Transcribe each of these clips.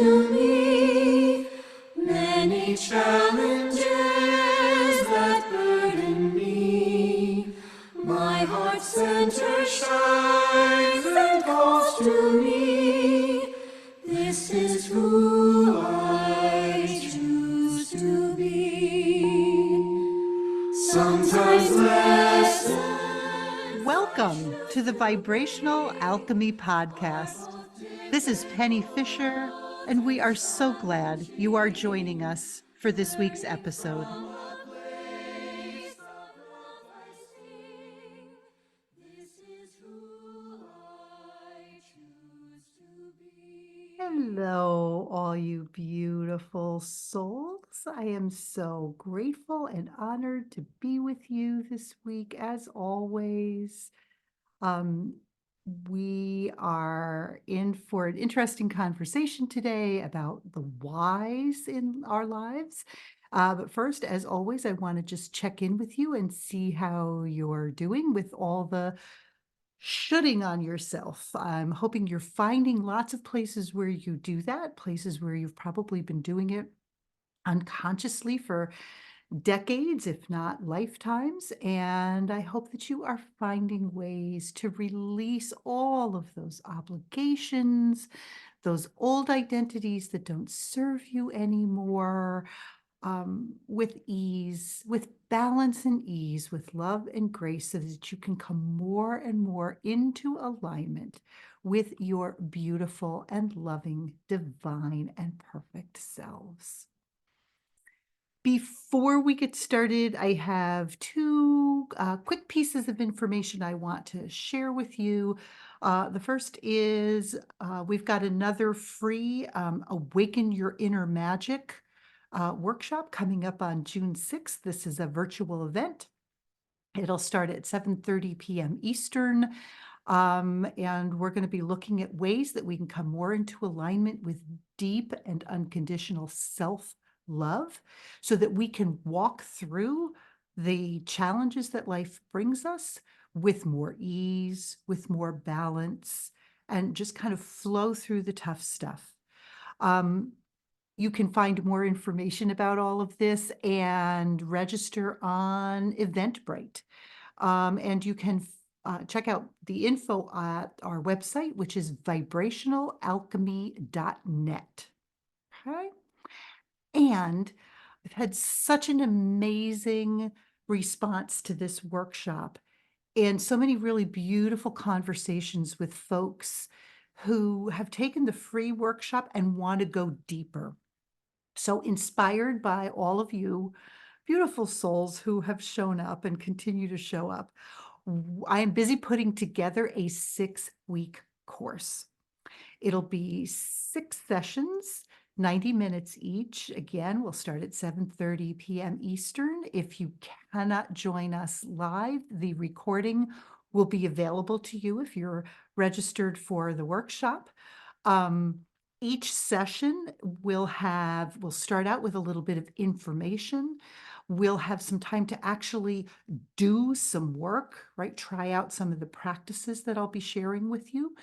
to me. Many challenges that burden me. My heart's center shines and calls to me. This is who I choose to be. Sometimes less. Welcome to the Vibrational Alchemy Podcast. This is Penny Fisher, and we are so glad you are joining us for this week's episode. Hello, all you beautiful souls. I am so grateful and honored to be with you this week, as always. We are in for an interesting conversation today about the whys in our lives. But first, as always, I want to just check in with you and see how you're doing with all the shoulding on yourself. I'm hoping you're finding lots of places where you do that, places where you've probably been doing it unconsciously for decades, if not lifetimes. And I hope that you are finding ways to release all of those obligations, those old identities that don't serve you anymore, with ease, with balance and ease, with love and grace, so that you can come more and more into alignment with your beautiful and loving, divine, and perfect selves. Before we get started, I have two quick pieces of information I want to share with you. The first is we've got another free Awaken Your Inner Magic workshop coming up on June 6th. This is a virtual event. It'll start at 7:30 p.m. Eastern. And we're going to be looking at ways that we can come more into alignment with deep and unconditional self-love so that we can walk through the challenges that life brings us with more ease, with more balance, and just kind of flow through the tough stuff. You can find more information about all of this and register on Eventbrite. And you can check out the info at our website, which is vibrationalalchemy.net. Okay. And I've had such an amazing response to this workshop and so many really beautiful conversations with folks who have taken the free workshop and want to go deeper. So inspired by all of you beautiful souls who have shown up and continue to show up, I am busy putting together a 6-week course. It'll be 6 sessions, 90 minutes each. Again, we'll start at 7:30 p.m. Eastern. If you cannot join us live, the recording will be available to you if you're registered for the workshop. Each session will start out with a little bit of information. We'll have some time to actually do some work, right? Try out some of the practices that I'll be sharing with you.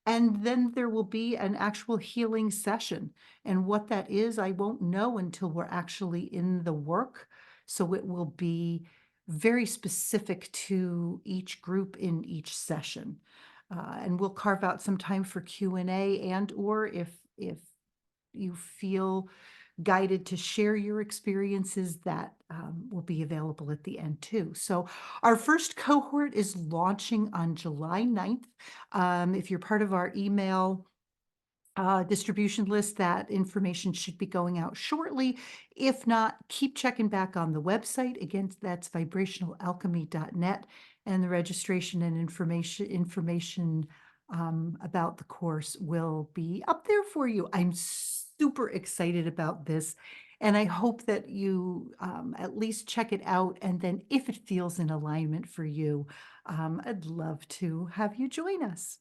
And then there will be an actual healing session. And what that is, I won't know until we're actually in the work. So it will be very specific to each group in each session. And we'll carve out some time for Q&A, and or if you feel guided to share your experiences, that will be available at the end too. So our first cohort is launching on July 9th. If you're part of our email distribution list, that information should be going out shortly. If not, keep checking back on the website. Again, that's vibrationalalchemy.net, and the registration and information about the course will be up there for you. I'm super excited about this, and I hope that you at least check it out, and then if it feels in alignment for you, I'd love to have you join us.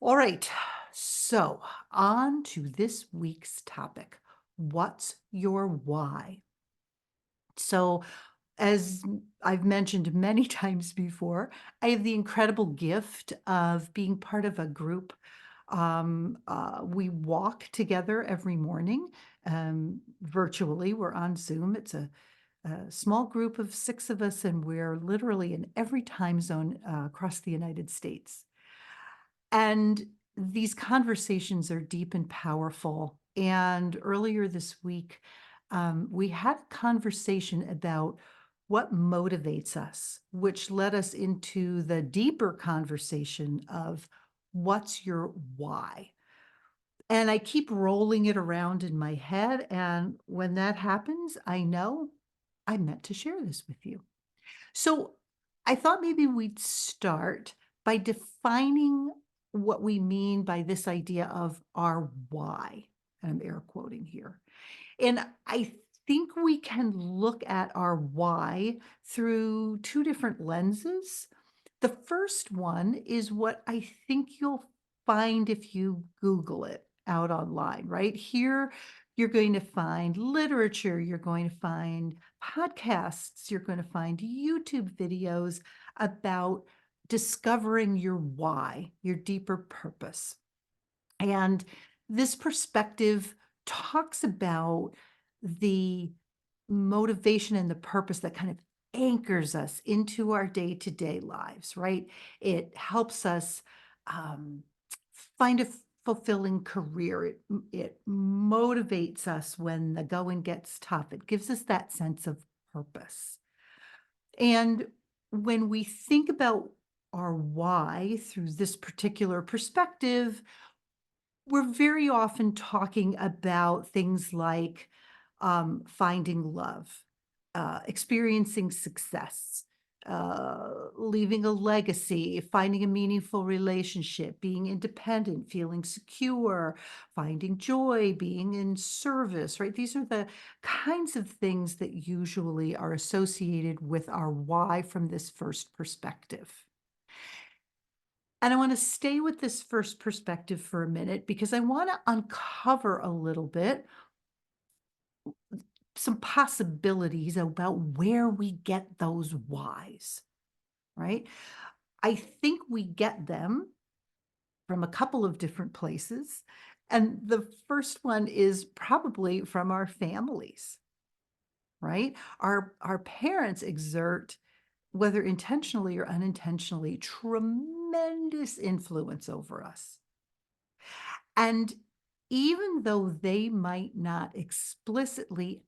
All right, so on to this week's topic. What's your why? So, as I've mentioned many times before, I have the incredible gift of being part of a group We walk together every morning, virtually. We're on Zoom. It's a small group of 6 of us, and we're literally in every time zone, across the United States. And these conversations are deep and powerful. And earlier this week, we had a conversation about what motivates us, which led us into the deeper conversation of what's your why? And I keep rolling it around in my head. And when that happens, I know I meant to share this with you. So I thought maybe we'd start by defining what we mean by this idea of our why. And I'm air quoting here. And I think we can look at our why through two different lenses. The first one is what I think you'll find if you Google it out online, right? Here, you're going to find literature, you're going to find podcasts, you're going to find YouTube videos about discovering your why, your deeper purpose. And this perspective talks about the motivation and the purpose that kind of anchors us into our day-to-day lives, right? It helps us um, find a fulfilling career. It motivates us when the going gets tough. It gives us that sense of purpose. And when we think about our why through this particular perspective, we're very often talking about things like finding love, experiencing success, leaving a legacy, finding a meaningful relationship, being independent, feeling secure, finding joy, being in service, right? These are the kinds of things that usually are associated with our why from this first perspective. And I want to stay with this first perspective for a minute because I want to uncover a little bit some possibilities about where we get those whys, right? I think we get them from a couple of different places. And the first one is probably from our families, right? Our parents exert, whether intentionally or unintentionally, tremendous influence over us. And even though they might not explicitly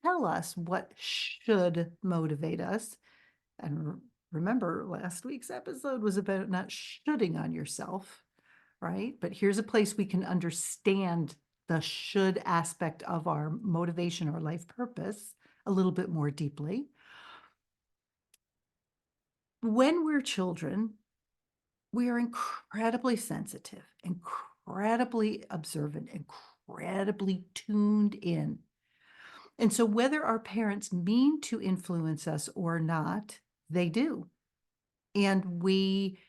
tell us what should motivate us, and remember, last week's episode was about not shoulding on yourself, right? But here's a place we can understand the should aspect of our motivation or life purpose a little bit more deeply. When we're children, we are incredibly sensitive, incredibly observant, incredibly tuned in. And so whether our parents mean to influence us or not, they do. And we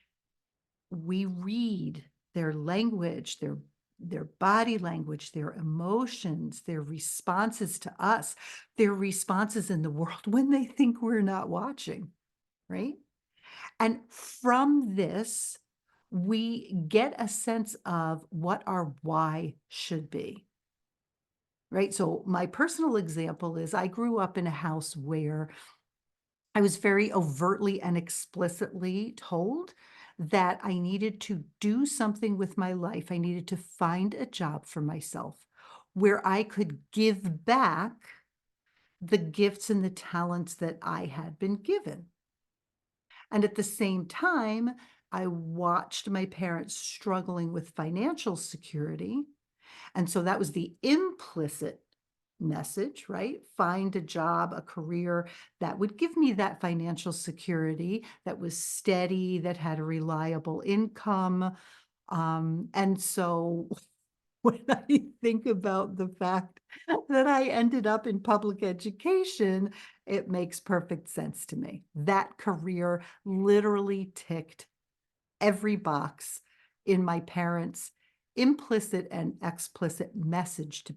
read their language, their body language, their emotions, their responses to us, their responses in the world when they think we're not watching, right? And from this, we get a sense of what our why should be, right? So, my personal example is I grew up in a house where I was very overtly and explicitly told that I needed to do something with my life. I needed to find a job for myself where I could give back the gifts and the talents that I had been given. And at the same time, I watched my parents struggling with financial security. And so that was the implicit message, right? Find a job, a career that would give me that financial security that was steady, that had a reliable income. And so when I think about the fact that I ended up in public education, it makes perfect sense to me. That career literally ticked every box in my parents' implicit and explicit message to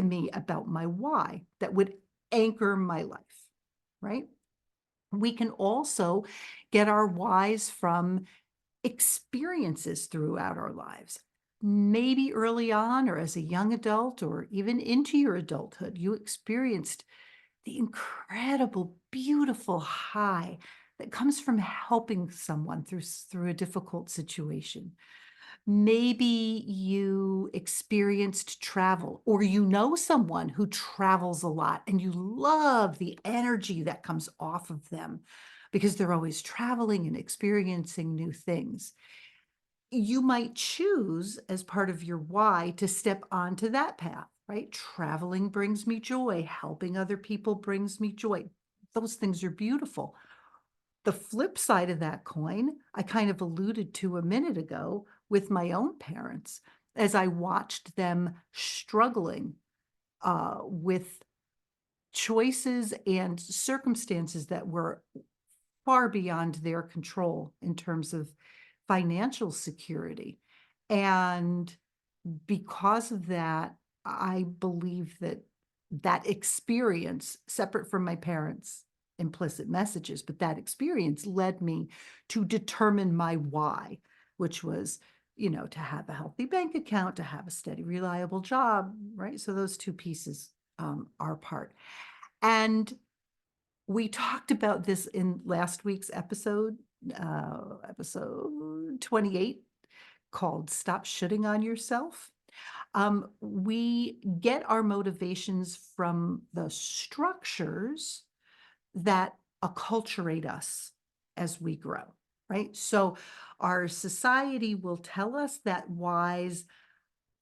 me about my why that would anchor my life, right? We can also get our whys from experiences throughout our lives. maybe early on or as a young adult or even into your adulthood, you experienced the incredible, beautiful high that comes from helping someone through a difficult situation. Maybe you experienced travel, or you know someone who travels a lot and you love the energy that comes off of them because they're always traveling and experiencing new things. You might choose as part of your why to step onto that path, right? Traveling brings me joy, helping other people brings me joy. Those things are beautiful. The flip side of that coin, I kind of alluded to a minute ago with my own parents as I watched them struggling with choices and circumstances that were far beyond their control in terms of financial security. And because of that, I believe that that experience, separate from my parents' implicit messages, but that experience led me to determine my why, which was, to have a healthy bank account, to have a steady, reliable job, right? So those two pieces are part. And we talked about this in last week's episode 28, called Stop Shitting on Yourself. We get our motivations from the structures that acculturate us as we grow, right? So our society will tell us that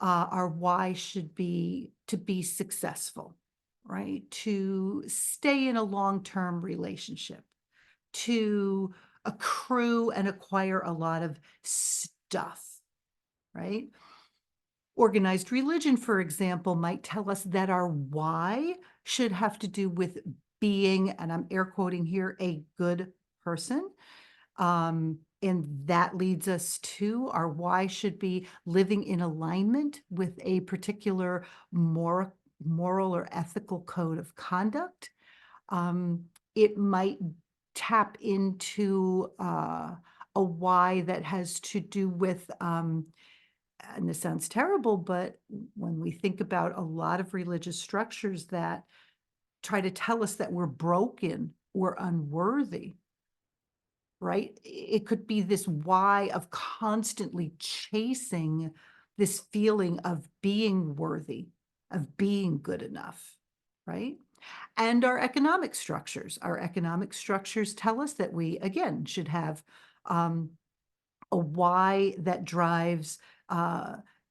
our why should be to be successful, right? To stay in a long-term relationship, to accrue and acquire a lot of stuff, right? Organized religion, for example, might tell us that our why should have to do with being, and I'm air quoting here, a good person. And that leads us to our why should be living in alignment with a particular moral or ethical code of conduct. It might tap into a why that has to do with, and this sounds terrible, but when we think about a lot of religious structures that try to tell us that we're broken or unworthy, right? It could be this why of constantly chasing this feeling of being worthy, of being good enough, right? And our economic structures tell us that we, again, should have a why that drives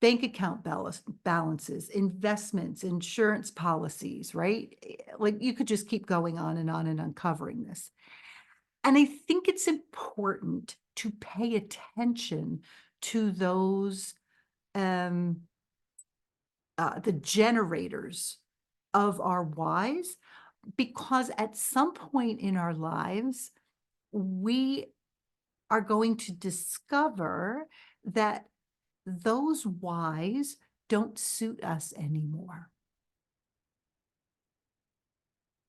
bank account balances, investments, insurance policies, right? Like you could just keep going on and uncovering this. And I think it's important to pay attention to those, um, the generators of our whys, because at some point in our lives, we are going to discover that those whys don't suit us anymore.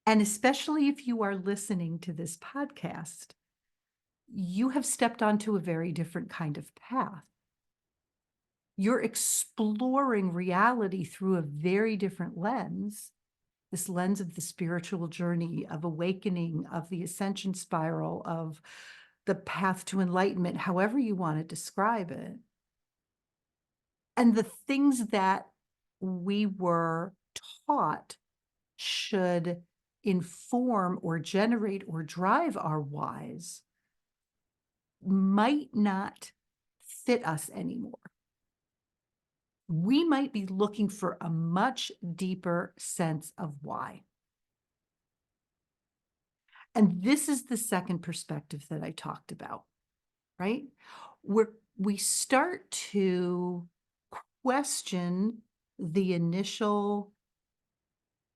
And especially if you are listening to this podcast, you have stepped onto a very different kind of path. You're exploring reality through a very different lens, this lens of the spiritual journey, of awakening, of the ascension spiral, of the path to enlightenment, however you want to describe it. And the things that we were taught should inform or generate or drive our whys might not fit us anymore. We might be looking for a much deeper sense of why. And this is the second perspective that I talked about, right? Where we start to question the initial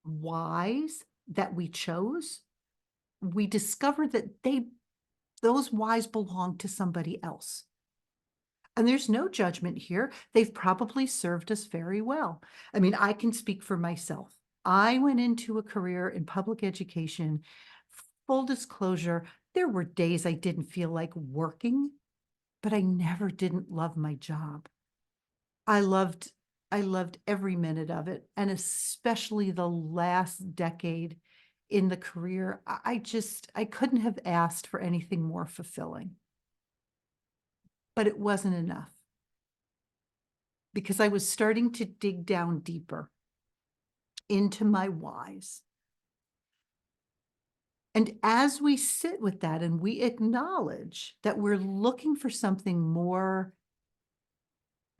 whys that we chose. We discover that those whys belong to somebody else. And there's no judgment here. They've probably served us very well. I mean, I can speak for myself. I went into a career in public education. Full disclosure, there were days I didn't feel like working, but I never didn't love my job. I loved I loved every minute of it, and especially the last decade in the career. I couldn't have asked for anything more fulfilling. But it wasn't enough because I was starting to dig down deeper into my whys. And as we sit with that and we acknowledge that we're looking for something more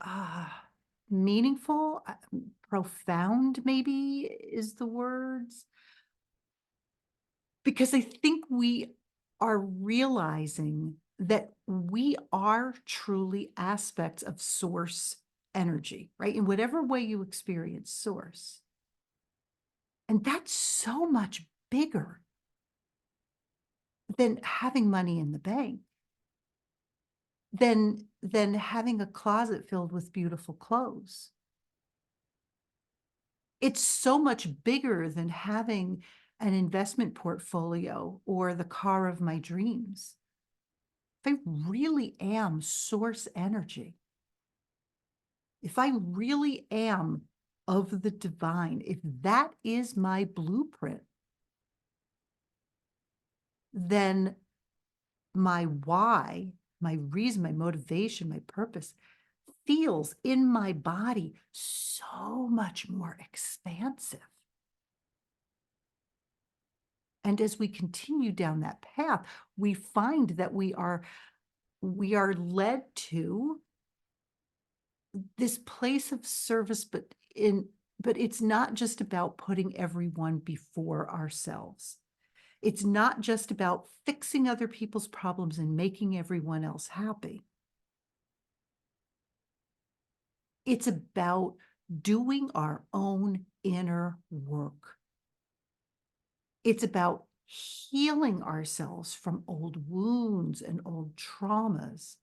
ah, meaningful, profound, maybe is the words, because I think we are realizing that we are truly aspects of source energy, right? In whatever way you experience source. And that's so much bigger than having money in the bank, than having a closet filled with beautiful clothes. It's so much bigger than having an investment portfolio or the car of my dreams. If I really am source energy, if I really am of the divine, if that is my blueprint, then my why, my reason, my motivation, my purpose feels in my body so much more expansive. And as we continue down that path, we find that we are led to this place of service, but it's not just about putting everyone before ourselves. It's not just about fixing other people's problems and making everyone else happy. It's about doing our own inner work. It's about healing ourselves from old wounds and old traumas,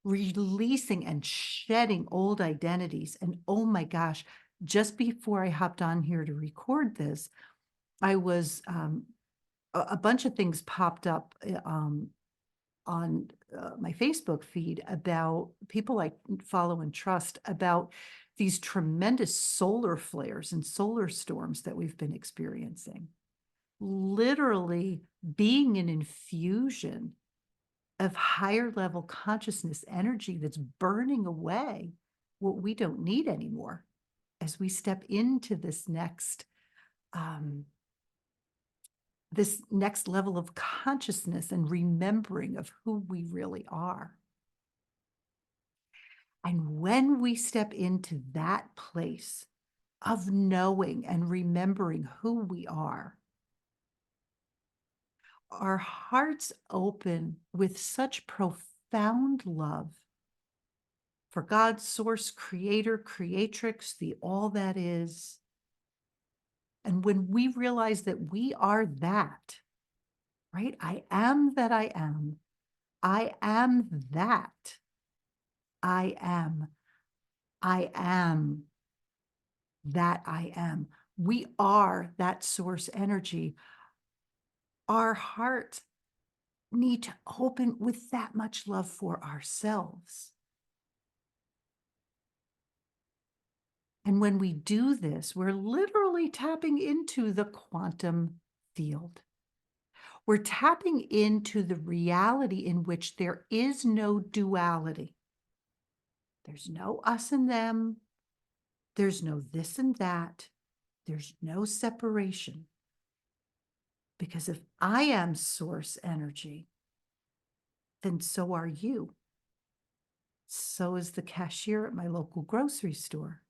releasing and shedding old identities. And oh my gosh, just before I hopped on here to record this, I was a bunch of things popped up on my Facebook feed about people I follow and trust about these tremendous solar flares and solar storms that we've been experiencing. Literally being an infusion of higher level consciousness energy that's burning away what we don't need anymore as we step into this next level of consciousness and remembering of who we really are. And when we step into that place of knowing and remembering who we are, our hearts open with such profound love for God, source, creator, creatrix, the all that is. And when we realize that we are that, right? I am that I am. I am that. I am. I am that I am. We are that source energy. Our hearts need to open with that much love for ourselves. And when we do this, we're literally tapping into the quantum field. We're tapping into the reality in which there is no duality. There's no us and them. There's no this and that. There's no separation. Because if I am source energy, then so are you. So is the cashier at my local grocery store.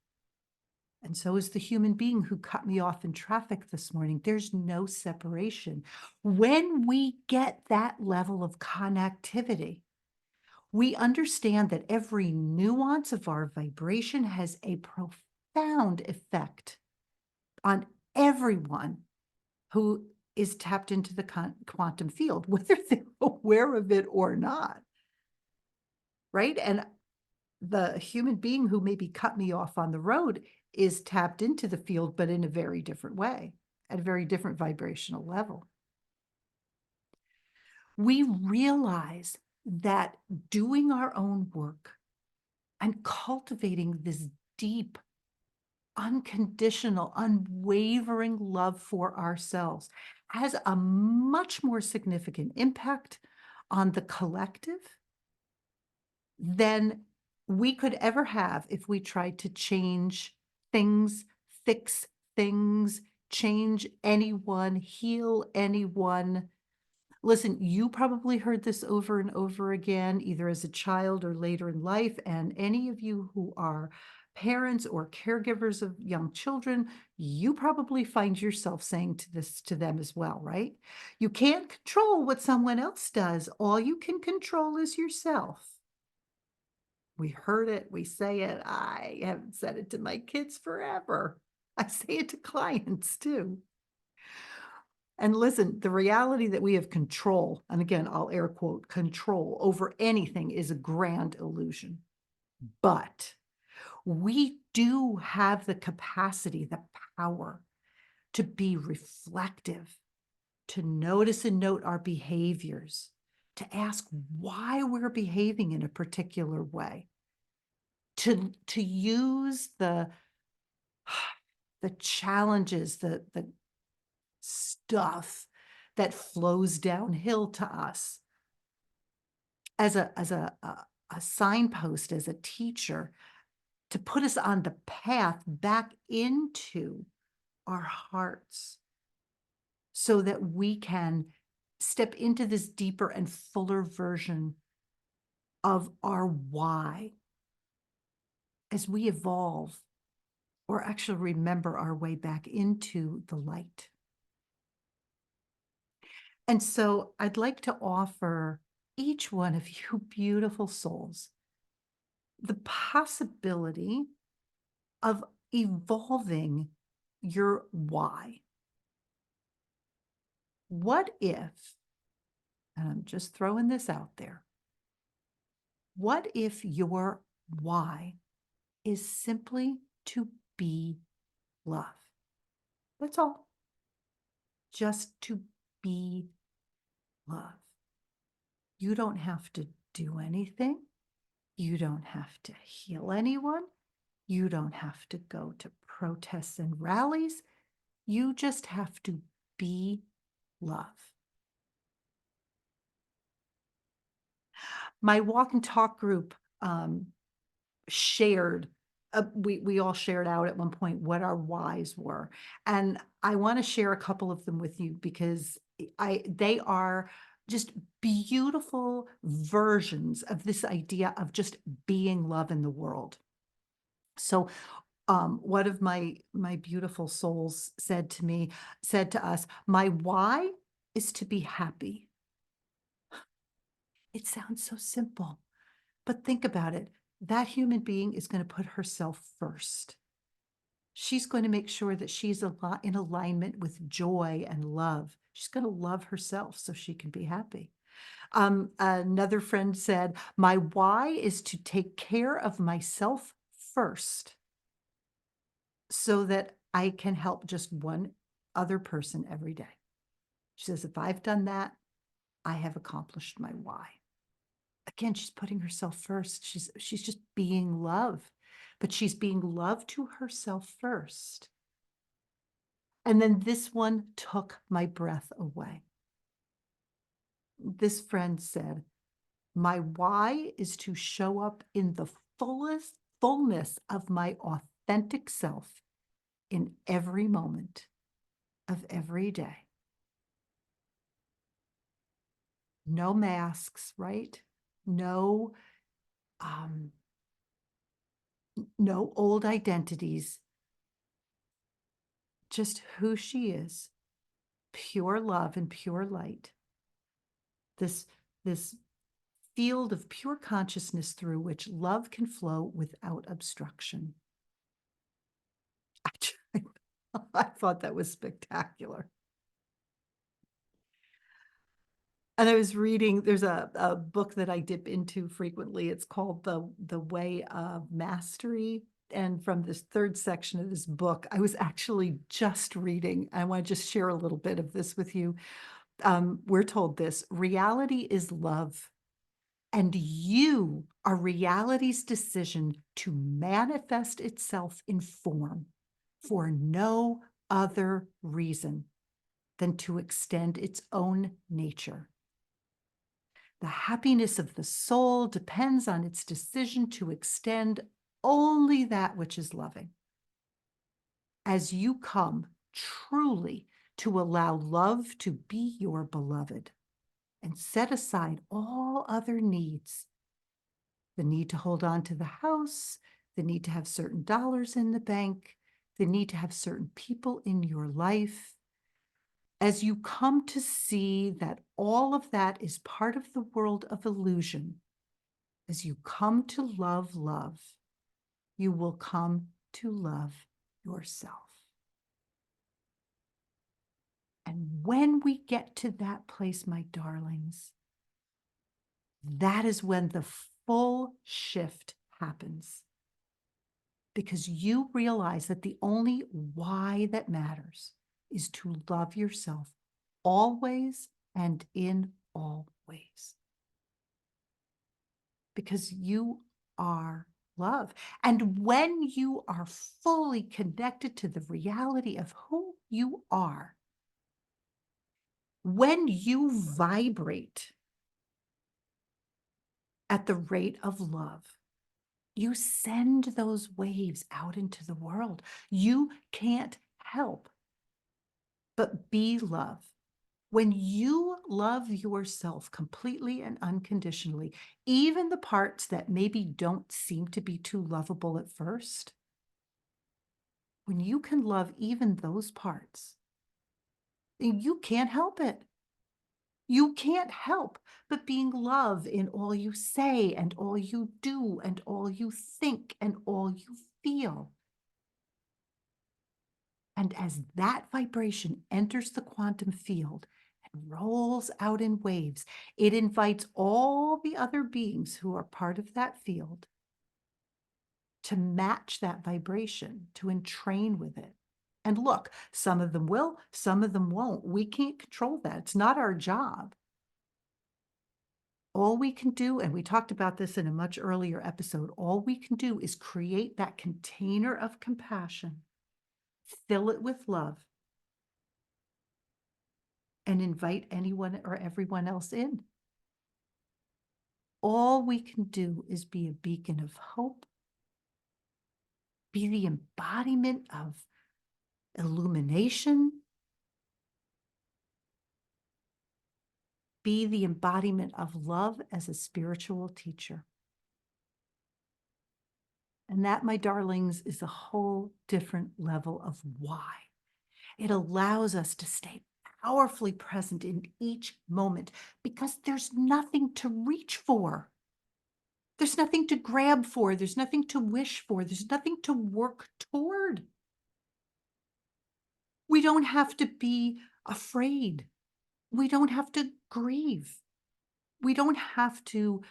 And so is the human being who cut me off in traffic this morning. There's no separation. When we get that level of connectivity, we understand that every nuance of our vibration has a profound effect on everyone who is tapped into the quantum field, whether they're aware of it or not. Right? And the human being who maybe cut me off on the road is tapped into the field, but in a very different way, at a very different vibrational level. We realize that doing our own work, and cultivating this deep, unconditional, unwavering love for ourselves has a much more significant impact on the collective than we could ever have if we tried to change things, fix things, change anyone, heal anyone. Listen, you probably heard this over and over again, either as a child or later in life, and any of you who are parents or caregivers of young children, you probably find yourself saying this to them as well, right? You can't control what someone else does. All you can control is yourself. We heard it, we say it. I haven't said it to my kids forever. I say it to clients too. And listen, the reality that we have control, and again, I'll air quote, control over anything is a grand illusion. But we do have the capacity, the power to be reflective, to notice and note our behaviors, to ask why we're behaving in a particular way, to use the challenges, the stuff that flows downhill to us as a signpost, as a teacher, to put us on the path back into our hearts so that we can step into this deeper and fuller version of our why as we evolve or actually remember our way back into the light. And so I'd like to offer each one of you beautiful souls the possibility of evolving your why. What if, and I'm just throwing this out there, what if your why is simply to be love? That's all. Just to be love. You don't have to do anything. You don't have to heal anyone. You don't have to go to protests and rallies. You just have to be love. My walk and talk group shared, we all shared out at one point what our whys were. And I want to share a couple of them with you because they are just beautiful versions of this idea of just being love in the world. So one of my beautiful souls said to us, my why is to be happy. It sounds so simple, but think about it. That human being is going to put herself first. She's going to make sure that she's in alignment with joy and love. She's going to love herself so she can be happy. Another friend said, my why is to take care of myself first so that I can help just one other person every day. She says, if I've done that, I have accomplished my why. Again, she's putting herself first. She's just being love, but she's being love to herself first. And then this one took my breath away. This friend said, my why is to show up in the fullness of my authentic self in every moment of every day. No masks, right? No, no old identities, just who she is, pure love and pure light. This field of pure consciousness through which love can flow without obstruction. I thought that was spectacular. And I was reading, there's a book that I dip into frequently. It's called The Way of Mastery. And from this third section of this book, I was actually just reading. I want to just share a little bit of this with you. We're told this: reality is love. And you are reality's decision to manifest itself in form for no other reason than to extend its own nature. The happiness of the soul depends on its decision to extend only that which is loving. As you come truly to allow love to be your beloved and set aside all other needs, the need to hold on to the house, the need to have certain dollars in the bank, the need to have certain people in your life, as you come to see that all of that is part of the world of illusion, as you come to love love, you will come to love yourself. And when we get to that place, my darlings, that is when the full shift happens. Because you realize that the only why that matters is to love yourself always and in all ways. Because you are love. And when you are fully connected to the reality of who you are, when you vibrate at the rate of love, you send those waves out into the world. You can't help but be love. When you love yourself completely and unconditionally, even the parts that maybe don't seem to be too lovable at first, when you can love even those parts, then you can't help it. You can't help but being love in all you say and all you do and all you think and all you feel. And as that vibration enters the quantum field and rolls out in waves, it invites all the other beings who are part of that field to match that vibration, to entrain with it. And look, some of them will, some of them won't. We can't control that. It's not our job. All we can do, and we talked about this in a much earlier episode, all we can do is create that container of compassion, fill it with love, and invite anyone or everyone else in. All we can do is be a beacon of hope, be the embodiment of illumination, be the embodiment of love as a spiritual teacher. And that, my darlings, is a whole different level of why. It allows us to stay powerfully present in each moment because there's nothing to reach for. There's nothing to grab for. There's nothing to wish for. There's nothing to work toward. We don't have to be afraid. We don't have to grieve. We don't have to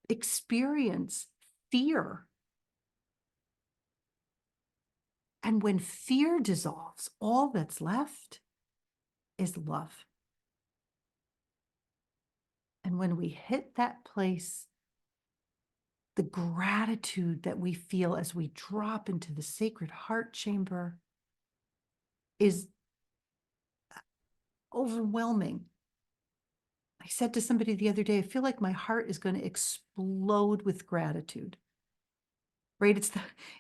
experience fear. And when fear dissolves, all that's left is love. And when we hit that place, the gratitude that we feel as we drop into the sacred heart chamber is overwhelming. I said to somebody the other day, I feel like my heart is going to explode with gratitude. Right?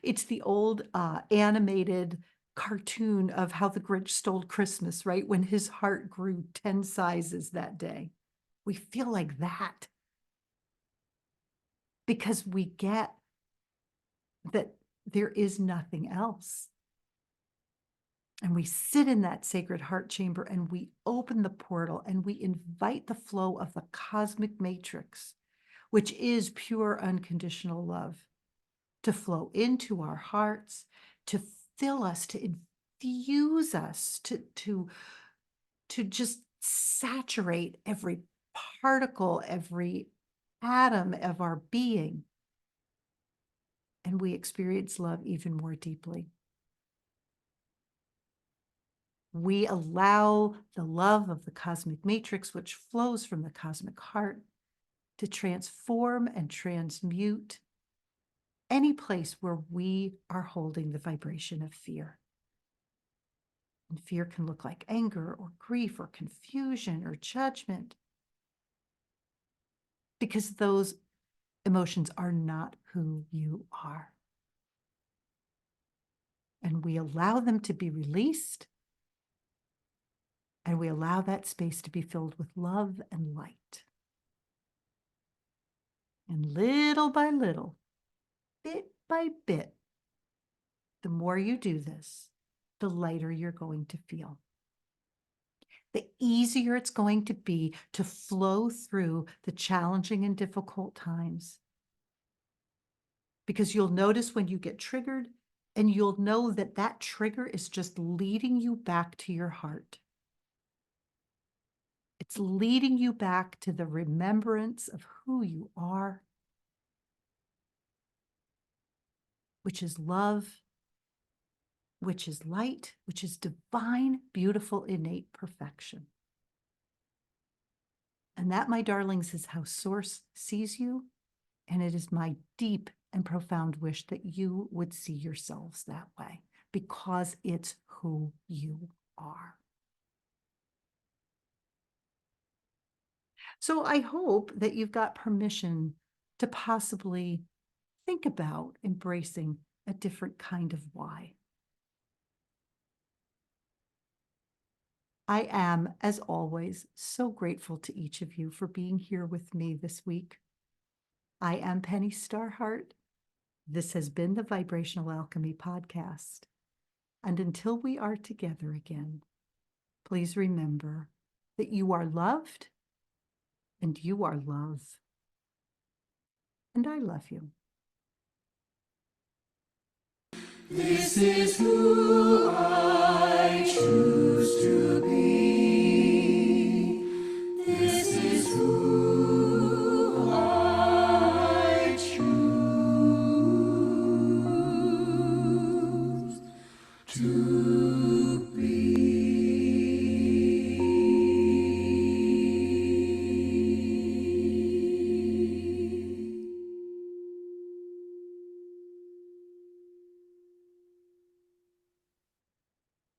It's the old animated cartoon of how the Grinch stole Christmas, right? When his heart grew 10 sizes that day. We feel like that because we get that there is nothing else. And we sit in that sacred heart chamber and we open the portal and we invite the flow of the cosmic matrix, which is pure unconditional love, to flow into our hearts, to fill us, to infuse us, to just saturate every particle, every atom of our being. And we experience love even more deeply. We allow the love of the cosmic matrix, which flows from the cosmic heart, to transform and transmute any place where we are holding the vibration of fear. And fear can look like anger or grief or confusion or judgment, because those emotions are not who you are. And we allow them to be released, and we allow that space to be filled with love and light. And little by little, bit by bit, the more you do this, the lighter you're going to feel. The easier it's going to be to flow through the challenging and difficult times. Because you'll notice when you get triggered, and you'll know that that trigger is just leading you back to your heart. It's leading you back to the remembrance of who you are, which is love, which is light, which is divine, beautiful, innate perfection. And that, my darlings, is how Source sees you. And it is my deep and profound wish that you would see yourselves that way, because it's who you are. So I hope that you've got permission to possibly think about embracing a different kind of why. I am, as always, so grateful to each of you for being here with me this week. I am Penny Starhart. This has been the Vibrational Alchemy Podcast. And until we are together again, please remember that you are loved and you are love. And I love you. This is who I choose to be. This is who